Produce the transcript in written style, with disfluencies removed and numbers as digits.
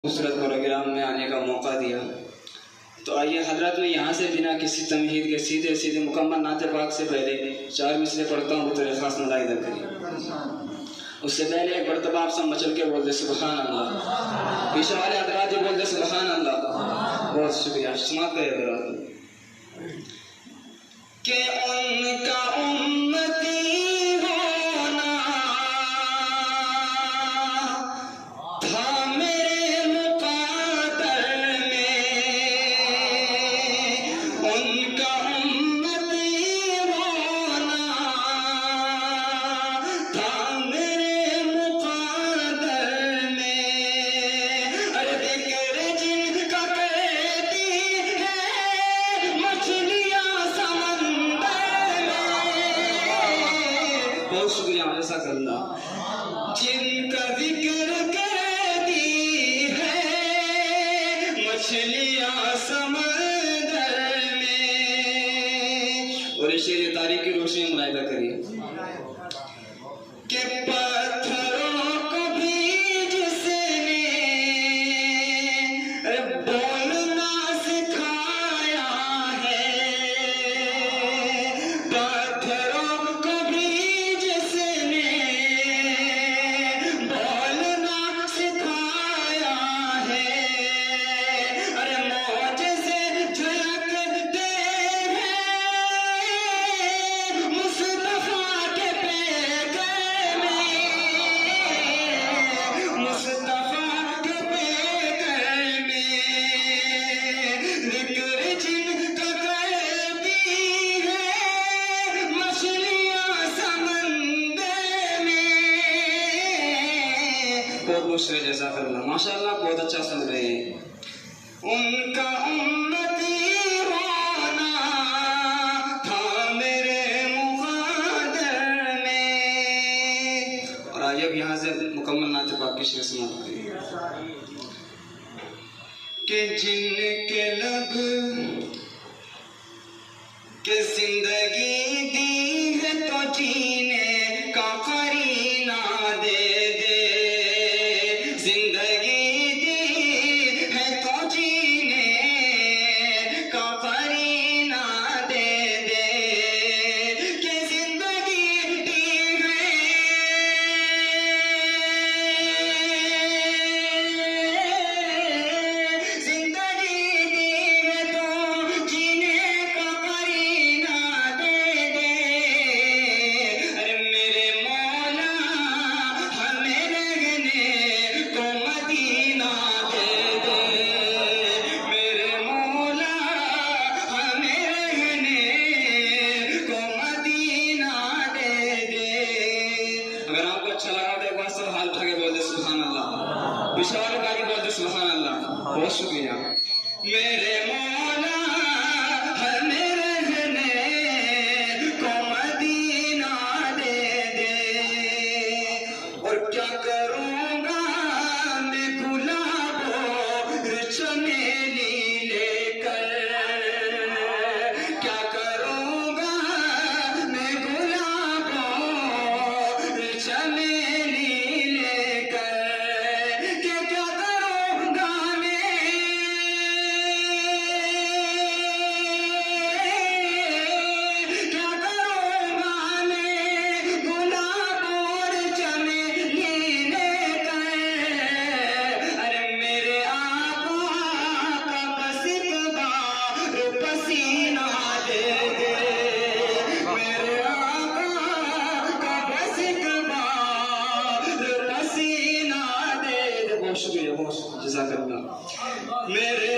خوبصورت پروگرام میں آنے کا موقع دیا، تو آئیے حضرات میں یہاں سے بنا کسی تمہید کے سیدھے سیدھے مکمل نعت پاک سے پہلے 4 مصرے پڑھتا ہوں بطور خاص ملاحظہ کریے۔ اس سے پہلے ایک مرتبہ آپ سب مچل کے بول دے سبحان اللہ، پیچھے والے حضرات بول دے سبحان اللہ۔ بہت شکریہ، سماعت کرے حضرات کہ ان کا امتی ہونا تھا میرے مقدر میں، ان کا امتی ہونا تھا میرے مقدر میں، ارے ذکر جن کا کرتی ہے مچھلیاں سمندر میں۔ بہت شکریہ، جزاک اللہ۔ جن کا ذکر کرتی ہے مچھلیاں سمندر میں، اور اس شعر تاریخ کی روشنی میں ملاحظہ کریے کہ پتھروں کو بھی جس نے بولنا سکھایا ہے، پتھروں کو بھی جس نے بولنا سکھایا ہے، ارے معجزے جھلکتے ہیں مصطفیٰ کے پیکر میں، مصطفیٰ کے پیکر میں، ذکر جن کا کرتی ہے مچھلیاں سمندر میں۔ بہت مشکل، جزاک اللہ، ماشاء اللہ بہت اچھا سن رہے ہیں۔ ان کا امتی ہونا تھا میرے مقدر میں، اور آئیے اب یہاں سے مکمل نعت پاک کی شعر سماعت کریے کہ جن کے لب کہ زندگی دی ہے تو جینے کا قرینہ دے دے، زندگی دی ہے تو جینے کا قرینہ دے دے، کہ زندگی دی ہے زندگی دی ہے تو جینے کا قرینہ دے دے، ارے میرے مولا ہمیں رہنے کو مدینہ دے دے، میرے مولا ہمیں رہنے کو مدینہ دے دے۔ اگر آپ کو اچھا لگا تو ایک بار سب ہاتھ اٹھا کے بول دے سبحان اللہ، پیچھے والے بھائی بول دے سبحان اللہ۔ بہت شکریہ۔ میرے مولا ہمیں رہنے کو مدینہ دے دے، اور کیا کروں گا میں گلابوں چمیلی لے کر، کیا کروں گا میں گلابوں چمیلی لے کر، کہ کیا کروں گا میں کیا کروں گا میں گلاب اور چمیلی لے کر، ارے میرے آقا کا بس ایک بار پسینہ دے دے، میرے آقا کا بس ایک بار پسینہ دے دے۔ بہت شکریہ، بہت شکریہ، جزاک اللہ۔ میرے